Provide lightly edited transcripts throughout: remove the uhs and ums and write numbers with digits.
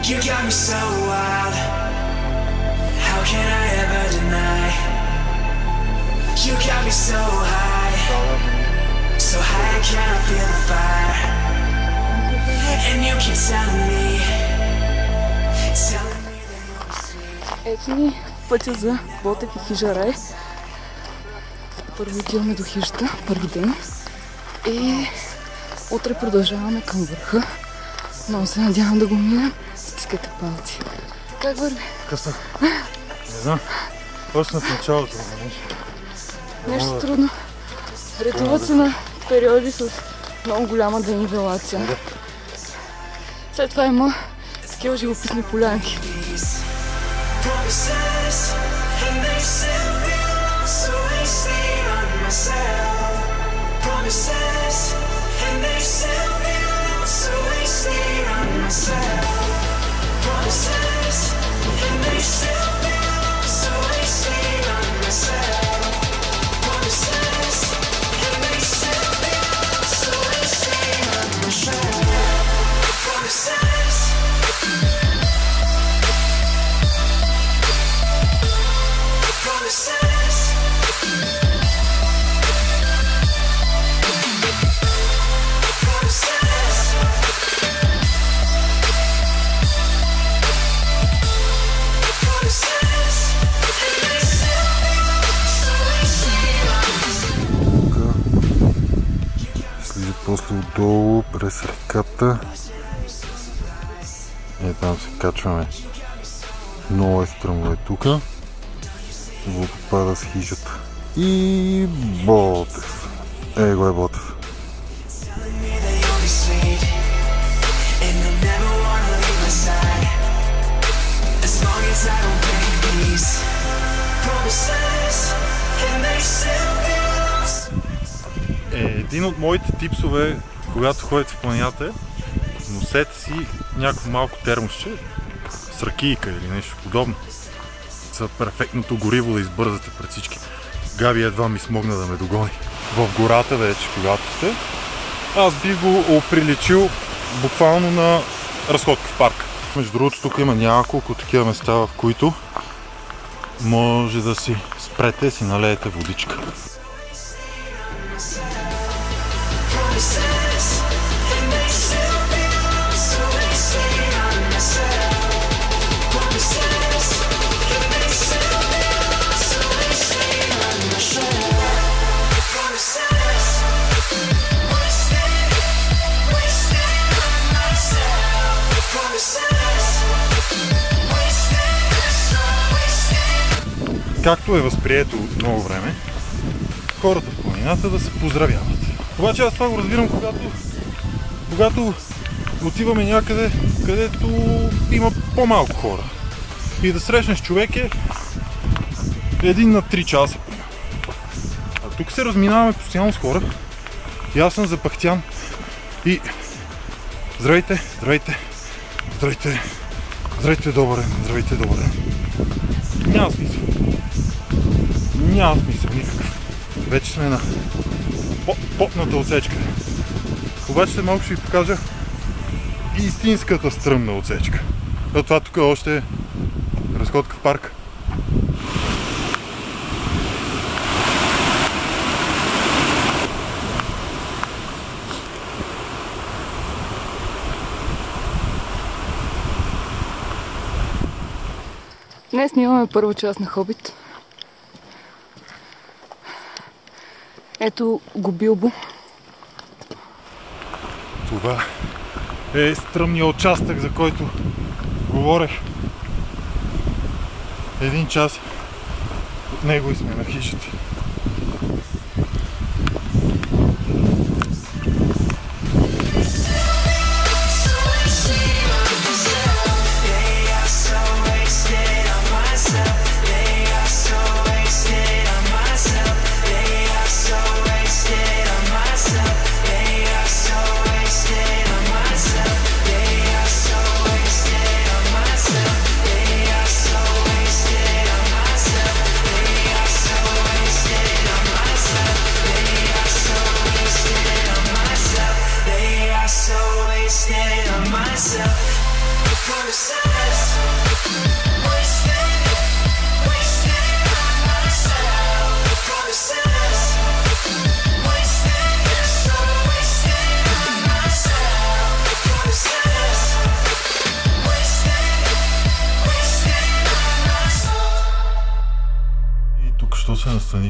You got me so wild. How can I ever deny? You got me so high. So high I cannot feel the fire. And you keep telling me that you're sweet. Ето ни пътя за Ботев и хижа Рай. Първо отиваме до хижата, първи ден. И утре продължаваме към върха. Много се надявам да го минем. Стискайте палци. Как върви? Късно. Не знам. Точно в началото. Нещо трудно. Редуват се на периоди с много голяма денивелация. След това има такива живописни полянки. После отдолу през реката. Е, там се качваме. Много е стръмно е тука. Водопада с хижата. И Ботев. Его е Ботев. Един от моите типсове, когато ходите в планината, е носете си някакво малко термосче с ракийка или нещо подобно. За перфектното гориво да избързате пред всички. Габи едва ми смогна да ме догони. В гората вече, когато сте, аз бих го оприличил буквално на разходка в парк. Между другото, тук има няколко такива места, в които може да си спрете и си налеете водичка. Както е възприето от много време, хората в планината да се поздравяват. Обаче аз това го разбирам, когато отиваме някъде, където има по-малко хора. И да срещнеш човек е 1 на 3 часа. А тук се разминаваме постоянно с хора. И аз съм запахтян. И здравейте, здравейте, здравейте, здравейте, добър ден, здравейте, добър ден. Няма смисъл. Няма смисъл никакъв. Вече сме на попната отсечка. Обаче малко ще ви покажа истинската стръмна отсечка. От това тук още е разходка в парк. Днес снимаме първа част на Хобит. Ето го Билбо. Това е стръмният участък, за който говорех. 1 час от него и сме на хижата.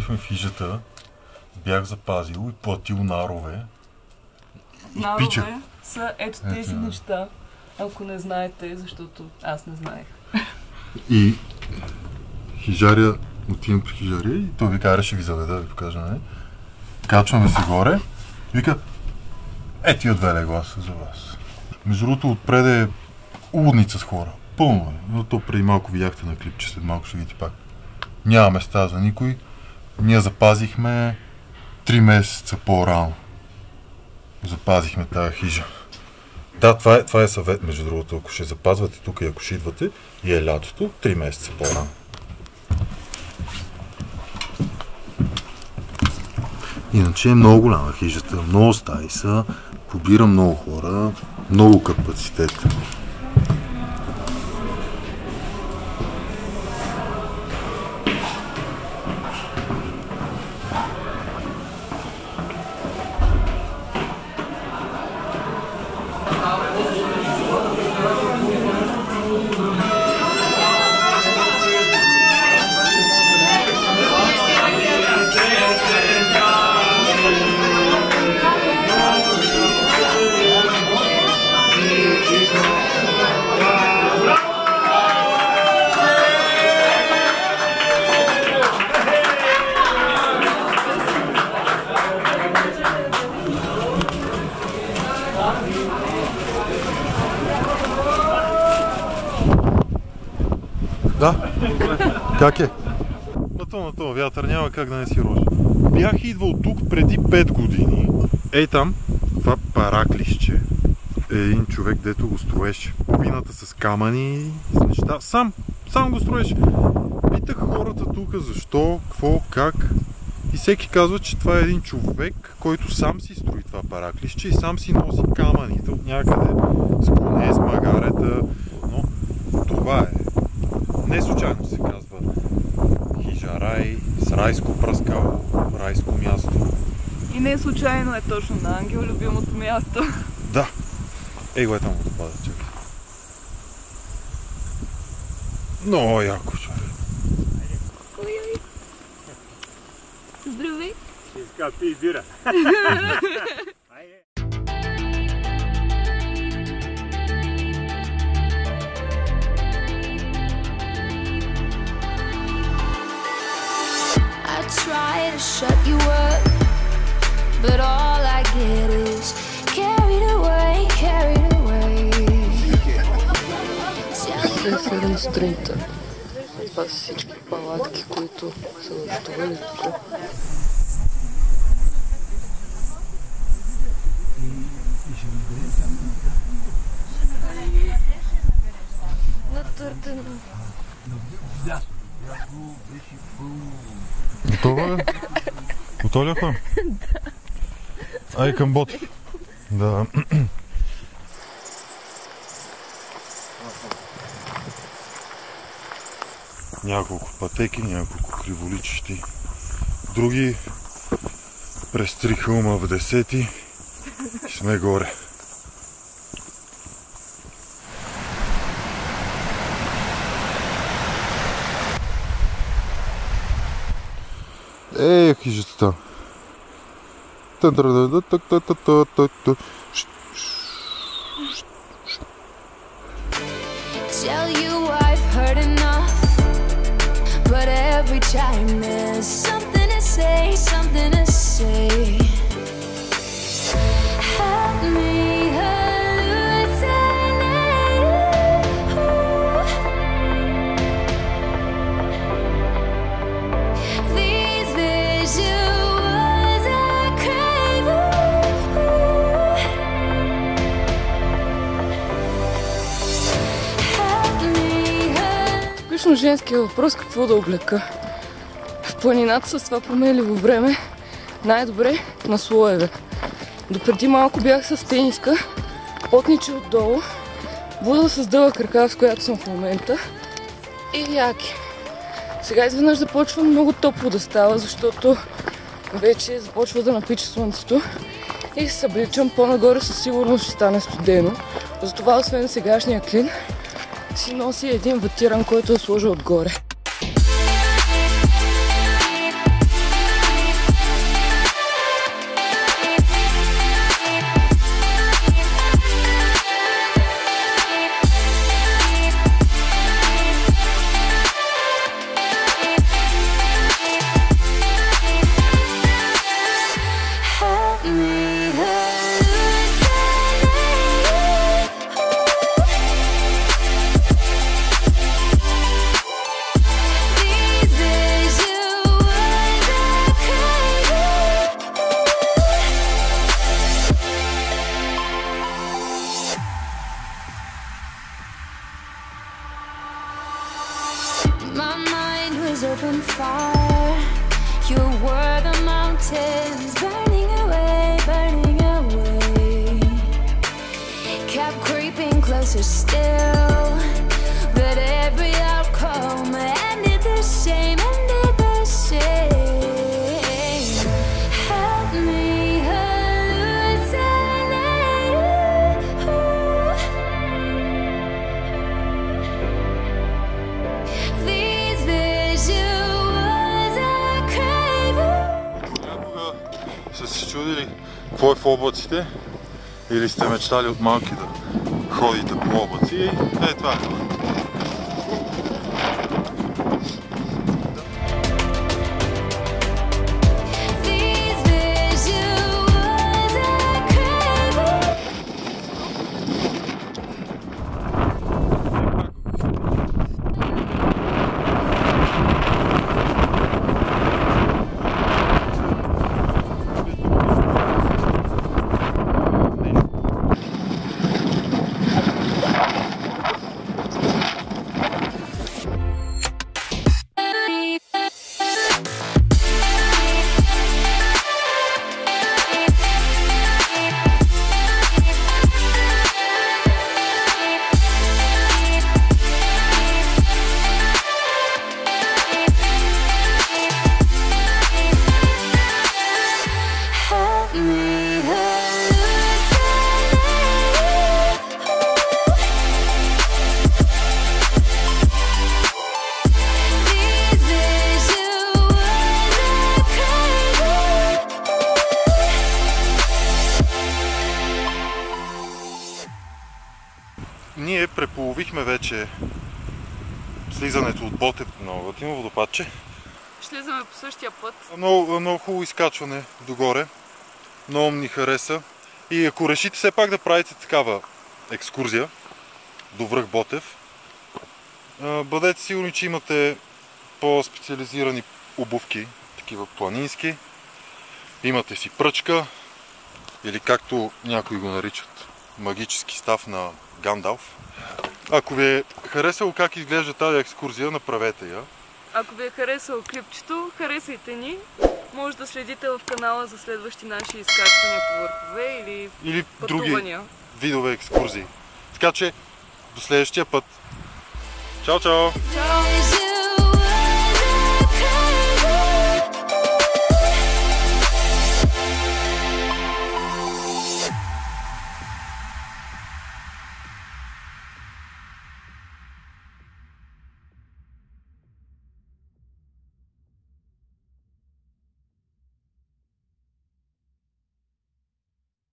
влизахме в хижата, бях запазил и платил нарове. Нарове са ето тези неща, ако не знаете, защото аз не знаех. И хижаря, отивам при хижаря и той вика, аре ще ви заведа, да ви покажа, не? Качваме се горе, вика, тия 2 легла са за вас. Между другото, отпред е лудница с хора. Пълно е, но то преди малко видяхте на клип, че след малко ще видите пак. Няма места за никой. Ние запазихме 3 месеца по-рано. Запазихме тази хижа. Да, това е съвет, между другото, ако ще запазвате тук и ако ще идвате, и е лятото, 3 месеца по-рано. Иначе е много голяма хижата, много стаи са, побира много хора, много капацитет. Да? Как е? На това вятър няма как да не си рожа. Бях идвал тук преди 5 години. Ей там, това параклищче е един човек, дето го строеше. Половината с камъни, с неща. Сам го строеше. Питах хората тук защо, какво, как. И всеки казва, че това е един човек, който сам си строи това параклищче и сам си носи камъните от някъде. С коне, с магарета. Но това е. Не случайно се казва хижа рай, с райско пръскало, райско място. И не случайно е точно на Ангел любимото място. Да. Ей го е там отпада, чакай. Много яко, човек. Здравей! Ще иска пи и бира. Try to shut you up, but all I get is carried away. След 7 сутринта. Това са всички палатки, които са нощували тук. Натъртено. Готова ли? Готова ли хора? Да. Ай към Ботев. Да. Няколко пътеки, няколко криволичещи. Други през 3 хълма в 10 и сме горе. Хижата. Tell you I've heard enough, but every time there's something to say, something to say. Help me hallucinate. These visuals I crave. Вечно женския въпрос какво да облека. В планината с това променливо време най-добре на слоеве. Допреди малко бях с тениска, потниче отдолу, блуза с дълъг ръкав, с която съм в момента и яки. Сега изведнъж започва много топло да става, защото вече започва да напича слънцето и се събличам по-нагоре, със сигурност ще стане студено. Затова освен сегашния клин, си носи един ватиран, който е сложил отгоре. Какво е в облаците? Или сте мечтали от малки да ходите по облаци? Е, това е. Ние преполовихме вече слизането от Ботев на Латино водопадче. Ще слизаме по същия път. Много хубаво изкачване догоре. Много ни хареса. И ако решите все пак да правите такава екскурзия до връх Ботев, бъдете сигурни, че имате по-специализирани обувки, такива планински. Имате си пръчка, или както някои го наричат, магически став на Гандалф. Ако ви е харесало как изглежда тази екскурзия, направете я. Ако ви е харесало клипчето, харесайте ни. Може да следите в канала за следващи наши изкачвания по върхове или други видове екскурзии. Така че, до следващия път. Чао, чао! Чао!